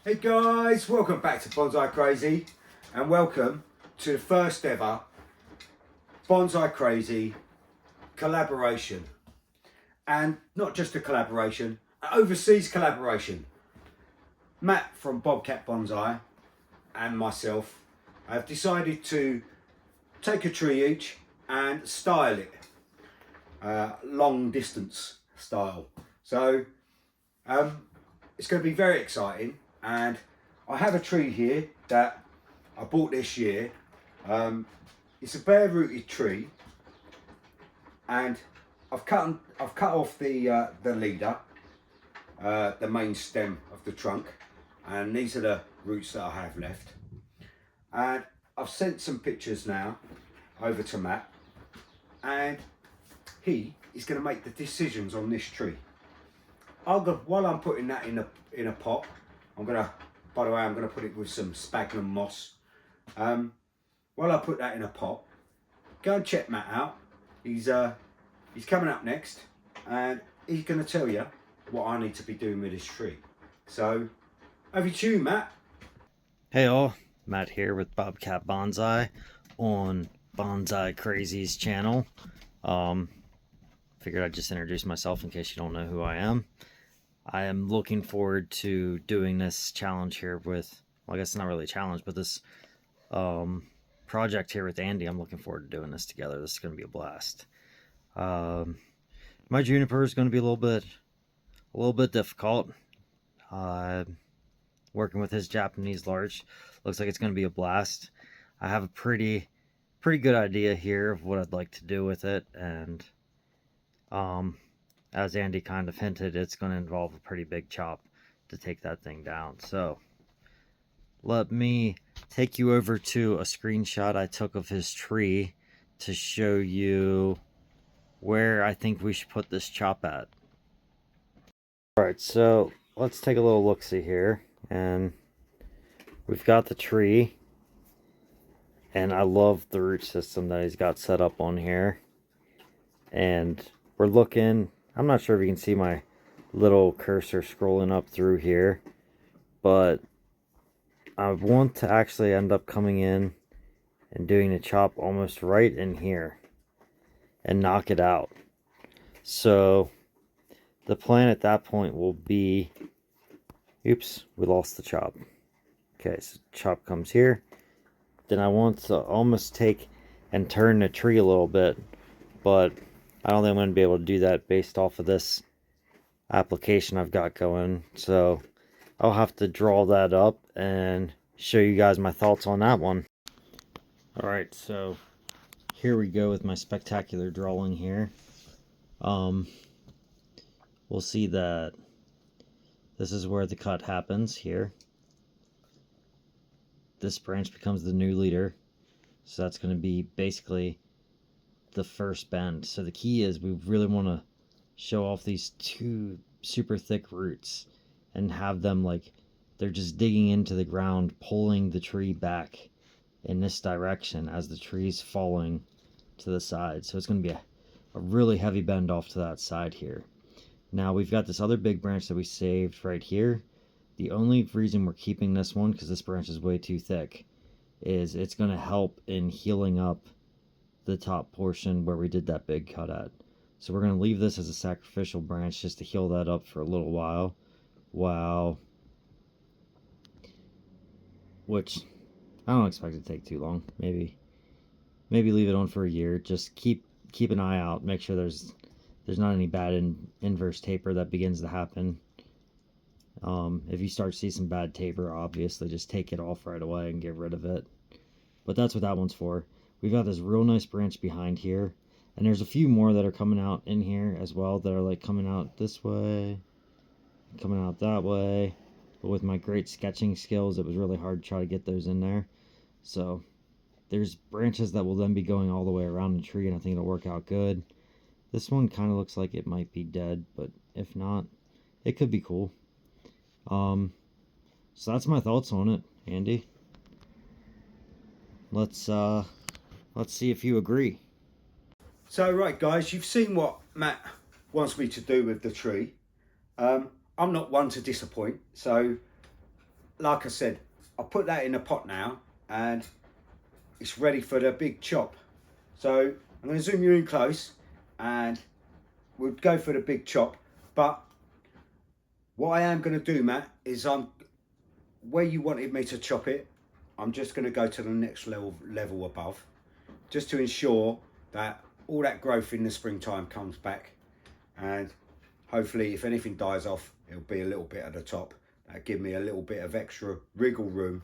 Hey guys, welcome back to Bonsai Crazy and welcome to the first ever Bonsai Crazy collaboration. And not just a collaboration, an overseas collaboration. Matt from Bobcat Bonsai and myself have decided to take a tree each and style it, long distance style. So it's going to be very exciting. And I have a tree here that I bought this year. It's a bare rooted tree, and I've cut off the leader, the main stem of the trunk, and these are the roots that I have left. And I've sent some pictures now over to Matt, and he is going to make the decisions on this tree. While I'm putting that in a pot, by the way, I'm gonna put it with some sphagnum moss. While I put that in a pot, go and check Matt out. He's coming up next, and he's gonna tell you what I need to be doing with this tree. So, over to you, Matt. Hey all, Matt here with Bobcat Bonsai on Bonsai Crazy's channel. Figured I'd just introduce myself in case you don't know who I am. I am looking forward to doing this challenge here with, well, I guess it's not really a challenge, but this project here with Andy. I'm looking forward to doing this together. This is going to be a blast. My Juniper is going to be a little bit difficult. Working with his Japanese larch looks like it's going to be a blast. I have a pretty good idea here of what I'd like to do with it, and as Andy kind of hinted, it's going to involve a pretty big chop to take that thing down. So let me take you over to a screenshot I took of his tree to show you where I think we should put this chop at. Alright, so let's take a little look-see here. And we've got the tree. And I love the root system that he's got set up on here. And we're looking... I'm not sure if you can see my little cursor scrolling up through here, but I want to actually end up coming in and doing a chop almost right in here and knock it out. So the plan at that point will be, oops, we lost the chop. Okay, so chop comes here. Then I want to almost take and turn the tree a little bit, but I don't think I'm going to be able to do that based off of this application I've got going. So I'll have to draw that up and show you guys my thoughts on that one. Alright, so here we go with my spectacular drawing here. We'll see that this is where the cut happens here. This branch becomes the new leader. So that's going to be basically the first bend. So the key is we really want to show off these two super thick roots and have them like they're just digging into the ground, pulling the tree back in this direction as the tree's falling to the side. So it's going to be a really heavy bend off to that side here. Now we've got this other big branch that we saved right here. The only reason we're keeping this one, because this branch is way too thick, is it's going to help in healing up the top portion where we did that big cut at. So we're going to leave this as a sacrificial branch just to heal that up for a little while. Wow. Which I don't expect it to take too long. Maybe leave it on for a year. Just keep an eye out. Make sure there's not any bad inverse taper that begins to happen. If you start to see some bad taper, obviously just take it off right away and get rid of it. But that's what that one's for. We've got this real nice branch behind here, and there's a few more that are coming out in here as well that are like coming out this way, coming out that way. But with my great sketching skills, it was really hard to try to get those in there. So there's branches that will then be going all the way around the tree, and I think it'll work out good. This one kind of looks like it might be dead, but if not, it could be cool. So that's my thoughts on it, Andy. Let's see if you agree. So right guys, you've seen what Matt wants me to do with the tree. I'm not one to disappoint, so like I said, I'll put that in a pot now and it's ready for the big chop. So I'm going to zoom you in close and we'll go for the big chop. But what I am going to do, Matt, is where you wanted me to chop it, I'm just going to go to the next level above, just to ensure that all that growth in the springtime comes back, and hopefully if anything dies off, it'll be a little bit at the top. That'll give me a little bit of extra wriggle room,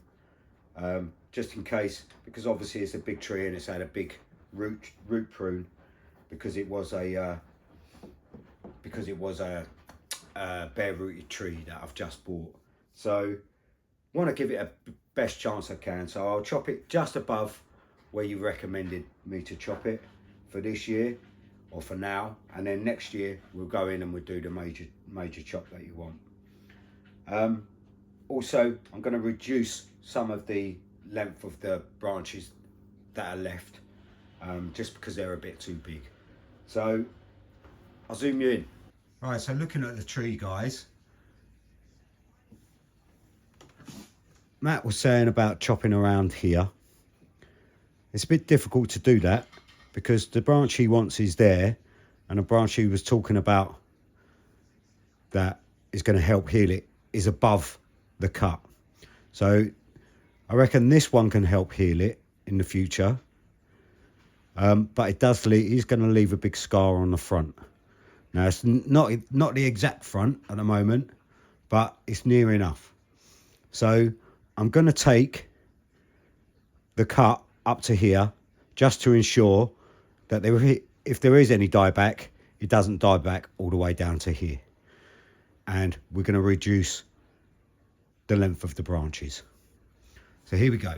just in case, because obviously it's a big tree and it's had a big root prune because it was a bare rooted tree that I've just bought. So want to give it a best chance I can, so I'll chop it just above where you recommended me to chop it for this year or for now, and then next year we'll go in and we'll do the major chop that you want. Also, I'm going to reduce some of the length of the branches that are left, just because they're a bit too big. So I'll zoom you in. Right, so looking at the tree, guys, Matt was saying about chopping around here. It's a bit difficult to do that because the branch he wants is there, and the branch he was talking about that is going to help heal it is above the cut. So I reckon this one can help heal it in the future, but he's going to leave a big scar on the front. Now it's not the exact front at the moment, but it's near enough. So I'm going to take the cut up to here just to ensure that if there is any dieback, it doesn't die back all the way down to here. And we're going to reduce the length of the branches. So here we go.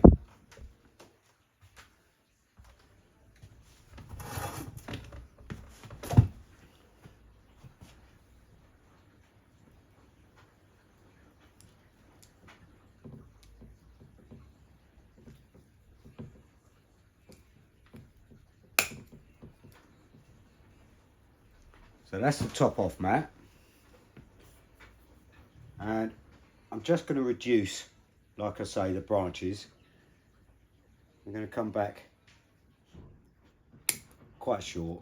So that's the top off, Matt. And I'm just going to reduce, like I say, the branches. I'm going to come back quite short.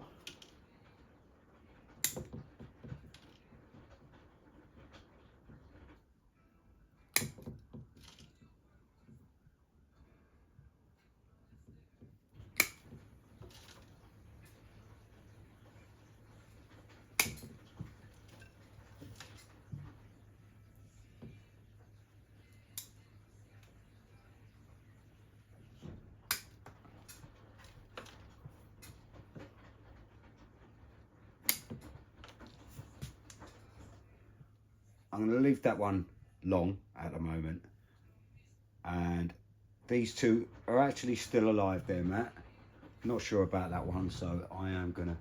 I'm going to leave that one long at the moment, and these two are actually still alive there, Matt. Not sure about that one, so I am going to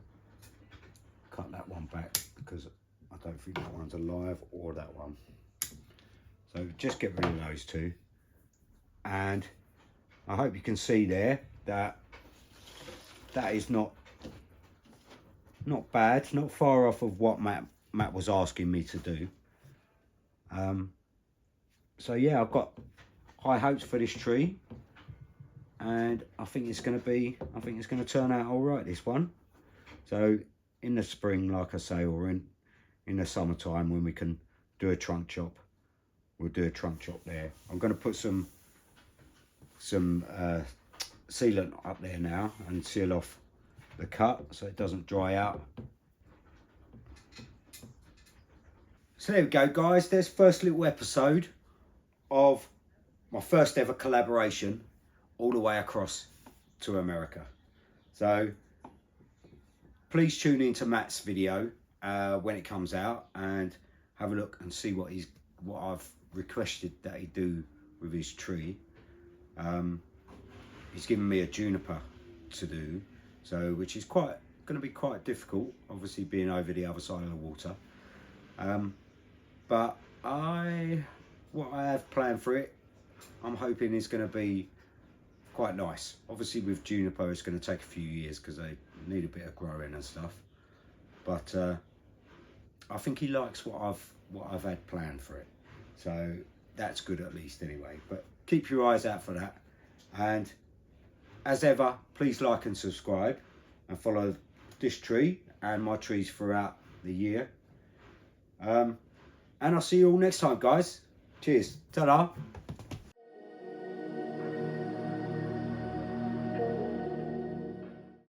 cut that one back because I don't think that one's alive, or that one. So just get rid of those two, and I hope you can see there that that is not bad, not far off of what Matt was asking me to do. So yeah, I've got high hopes for this tree, and I think it's going to turn out all right, this one. So in the spring, like I say, or in the summertime when we can do a trunk chop, we'll do a trunk chop there. I'm going to put some sealant up there now and seal off the cut so it doesn't dry out. So there we go, guys. There's first little episode of my first ever collaboration all the way across to America. So please tune into Matt's video when it comes out and have a look and see what I've requested that he do with his tree. He's given me a juniper to do, so which is going to be quite difficult, obviously being over the other side of the water. But what I have planned for it, I'm hoping is going to be quite nice. Obviously with juniper it's going to take a few years because they need a bit of growing and stuff. But I think he likes what I've had planned for it. So that's good at least anyway. But keep your eyes out for that. And as ever, please like and subscribe and follow this tree and my trees throughout the year. And I'll see you all next time, guys. Cheers. Ta-da.